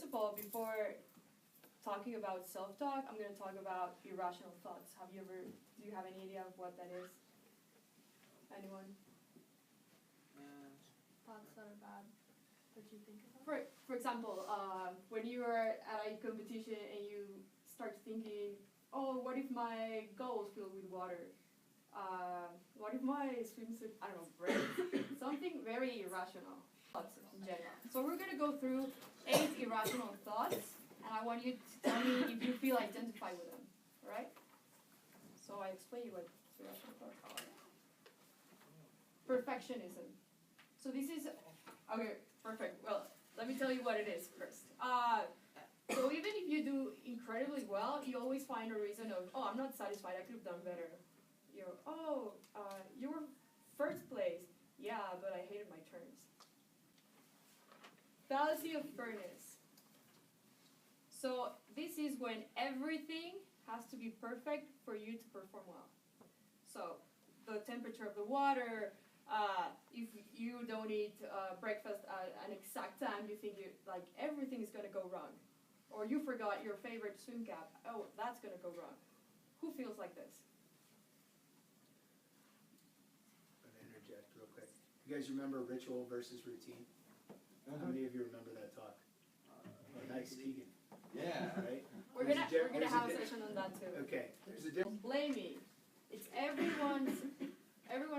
of all, before talking about self-talk, I'm going to talk about irrational thoughts. Do you have any idea of what that is? Anyone? Thoughts that are bad that you think about? For example, when you are at a competition and you start thinking, oh, what if my goal is filled with water? What if my swimsuit, I don't know, breaks? Something very irrational. Thoughts in general. So we're going to go through 8 irrational thoughts, and I want you to tell me if you feel identified with them. Alright? So I explain you what irrational thoughts are. Perfectionism. So this is, okay, perfect. Well, let me tell you what it is first. So even if you do incredibly well, you always find a reason of, oh, I'm not satisfied, I could have done better. You were first place. Yeah, but I hated my turns. Fallacy of fairness. So this is when everything has to be perfect for you to perform well. So the temperature of the water, if you don't eat breakfast at an exact time, you think everything is going to go wrong. Or you forgot your favorite swim cap. Oh, that's going to go wrong. Who feels like this? I'm going to interject real quick. You guys remember ritual versus routine? How many of you remember that talk? Oh, nice, Keegan. Yeah. Right? We're gonna have a session on that too. Okay. There's a difference. Blaming. It's everyone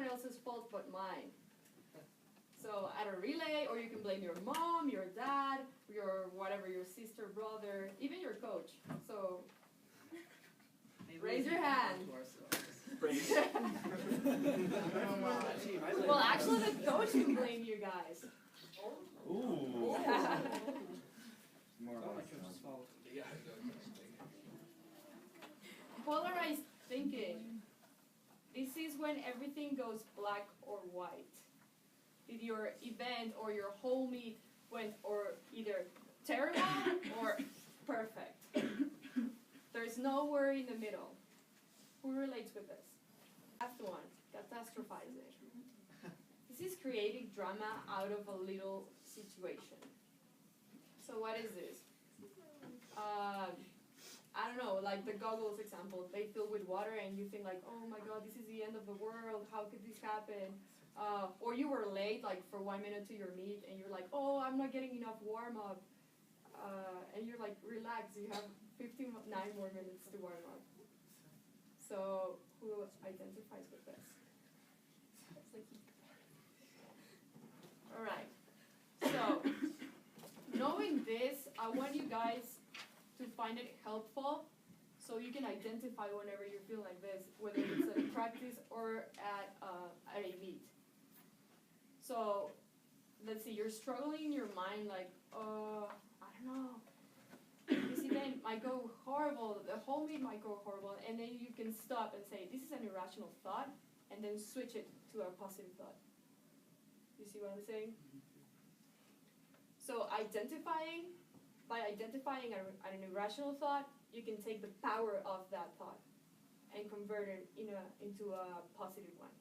else's fault but mine. So at a relay, or you can blame your mom, your dad, your sister, brother, even your coach. So raise your hand. Well, actually, the coach can blame you guys. Ooh. Polarized thinking. This is when everything goes black or white. If your event or your whole meet went or either terrible or perfect. There's nowhere in the middle. Who relates with this? Last one, catastrophizing. This is creating drama out of a little situation. So what is this? I don't know, like the goggles example. They fill with water and you think like, oh my god, this is the end of the world. How could this happen? Or you were late like for 1 minute to your meet and you're like, oh, I'm not getting enough warm up. And you're like, relax, you have 59 more minutes to warm up. So who identifies with this? Alright, so knowing this, I want you guys to find it helpful so you can identify whenever you feel like this, whether it's at practice or at a meet. So let's see, you're struggling in your mind like, I don't know, this event might go horrible, the whole meet might go horrible, and then you can stop and say, this is an irrational thought, and then switch it to a positive thought. You see what I'm saying? So by identifying an irrational thought, you can take the power of that thought and convert it into a positive one.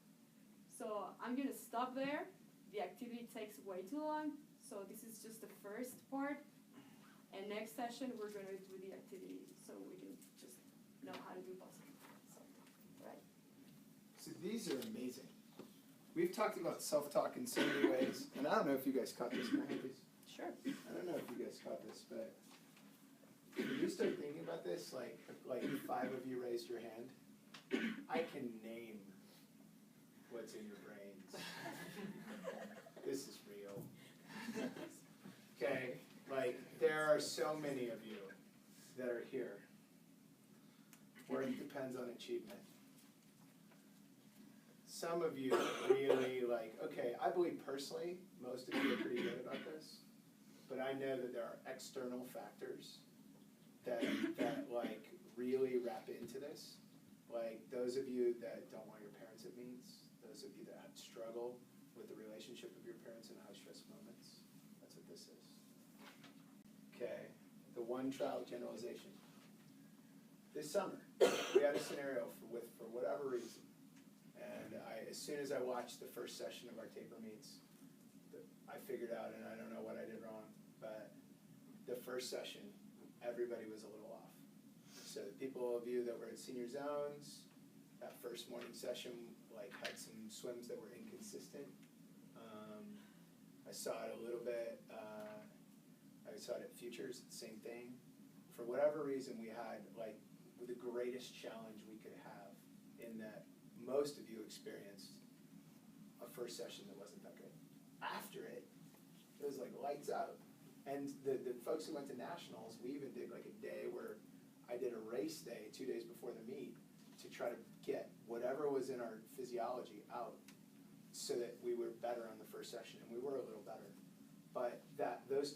So I'm going to stop there. The activity takes way too long, so this is just the first part. And next session, we're going to do the activity so we can just know how to do positive self-talk. Right? So these are amazing. We've talked about self-talk in so many ways, and I don't know if you guys caught this. Can I have these? Sure. I don't know if you guys caught this, but when you start thinking about this, like 5 of you raised your hand, I can name what's in your brains. This is real. Okay, like there are so many of you that are here where it depends on achievement. Some of you really okay, I believe personally most of you are pretty good about this, but I know that there are external factors that really wrap into this. Like those of you that don't want your parents at meets, those of you that struggle with the relationship of your parents in high-stress moments. That's what this is. Okay, the one trial generalization. This summer, we had a scenario for whatever reason, and as soon as I watched the first session of our taper meets, I figured out, and I don't know what I did wrong, but the first session, everybody was a little off. So the people of you that were at senior zones, that first morning session, like, had some swims that were inconsistent. I saw it a little bit, I saw it at Futures, same thing. For whatever reason, we had, like, the greatest challenge we could have in that most of you experienced a first session that wasn't that good. After it, it was like lights out. And the folks who went to nationals, we even did like a day where I did a race day 2 days before the meet to try to get whatever was in our physiology out so that we were better on the first session, and we were a little better. But those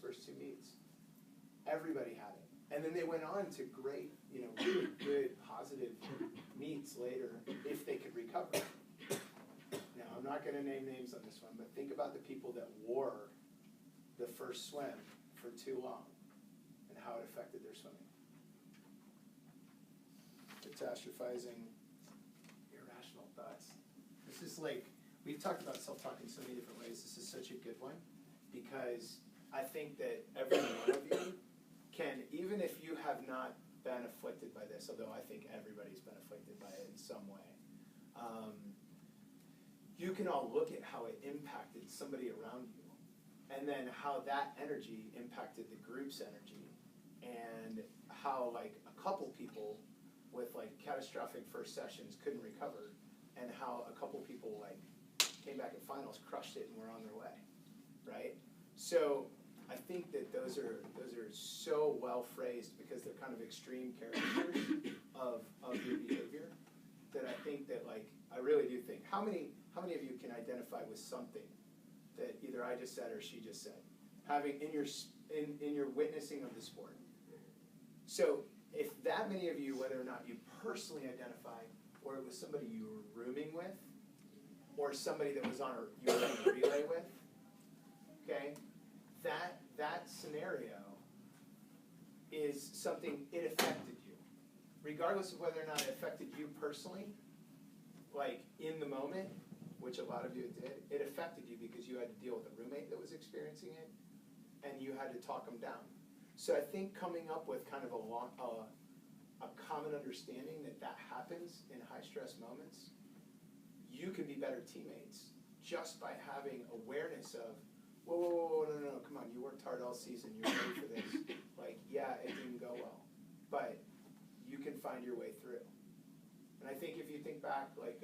first two meets, everybody had it. And then they went on to great, really good, positive meets later if they could recover. Now, I'm not going to name names on this one, but think about the people that wore the first swim for too long and how it affected their swimming. Catastrophizing, irrational thoughts. This is like, we've talked about self-talk in so many different ways. This is such a good one because I think that every one of you can, even if you have not been afflicted by this, although I think everybody's been afflicted by it in some way, you can all look at how it impacted somebody around you and then how that energy impacted the group's energy and how like a couple people with like catastrophic first sessions couldn't recover and how a couple people like came back at finals, crushed it, and were on their way, right? So I think that those are so well phrased because they're kind of extreme caricatures of your behavior that I think that like I really do think how many of you can identify with something that either I just said or she just said, having in your witnessing of the sport. So if that many of you, whether or not you personally identify, or it was somebody you were rooming with, or somebody that was you were on a relay with, okay, that scenario is something, it affected you. Regardless of whether or not it affected you personally, like in the moment, which a lot of you did, it affected you because you had to deal with a roommate that was experiencing it, and you had to talk them down. So I think coming up with kind of a common understanding that happens in high-stress moments, you can be better teammates just by having awareness of, whoa, no, come on, you worked hard all season, you're ready for this. Like, yeah, it didn't go well, but you can find your way through. And I think if you think back, like,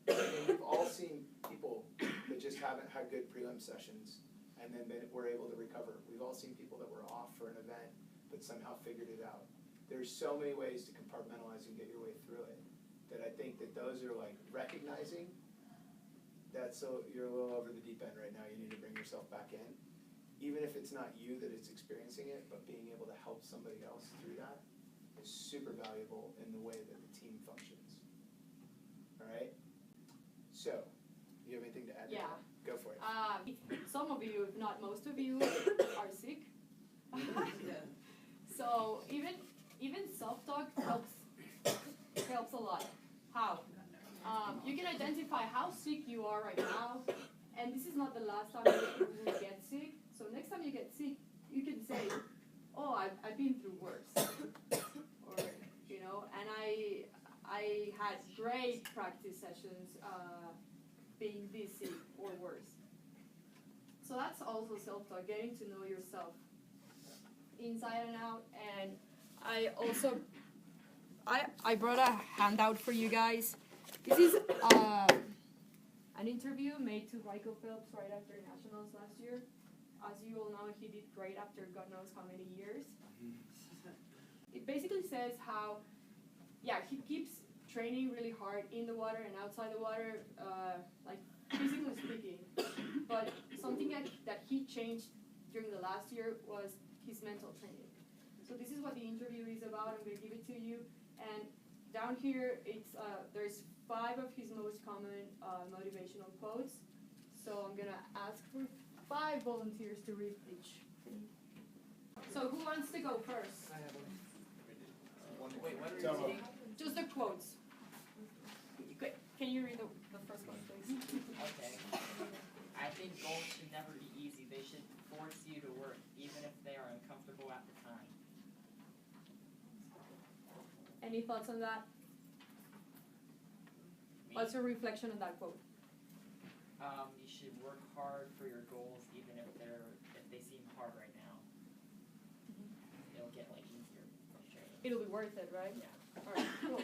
we've all seen people that just haven't had good prelim sessions and then were able to recover. We've all seen people that were off for an event but somehow figured it out. There's so many ways to compartmentalize and get your way through it that I think that those are like recognizing that you're a little over the deep end right now, you need to bring yourself back in. Even if it's not you that is experiencing it, but being able to help somebody else through that is super valuable in the way that the team functions. All right? So, you have anything to add? Yeah. Go for it. Some of you, if not most of you, are sick. So even self-talk helps a lot. How? You can identify how sick you are right now, and this is not the last time you will get sick. So next time you get sick, you can say, "Oh, I've been through worse," or and I had great practice sessions being this sick or worse. So that's also self-talk, getting to know yourself inside and out. And I brought a handout for you guys. This is an interview made to Michael Phelps right after Nationals last year. As you all know, he did great after God knows how many years. It basically says how, he keeps training really hard in the water and outside the water, like physically speaking. But something that he changed during the last year was his mental training. So this is what the interview is about. I'm going to give it to you. And down here, there's 5 of his most common motivational quotes. So I'm going to ask for 5 volunteers to read each. So who wants to go first? I have one. Wait, what are you Tell reading? Just the quotes. Can you read the first one, please? Okay. I think goals should never be easy. They should force you to work, even if Any thoughts on that? What's your reflection on that quote? You should work hard for your goals, even if they seem hard right now. It'll get like easier. It'll be worth it, right? Yeah. Alright, cool.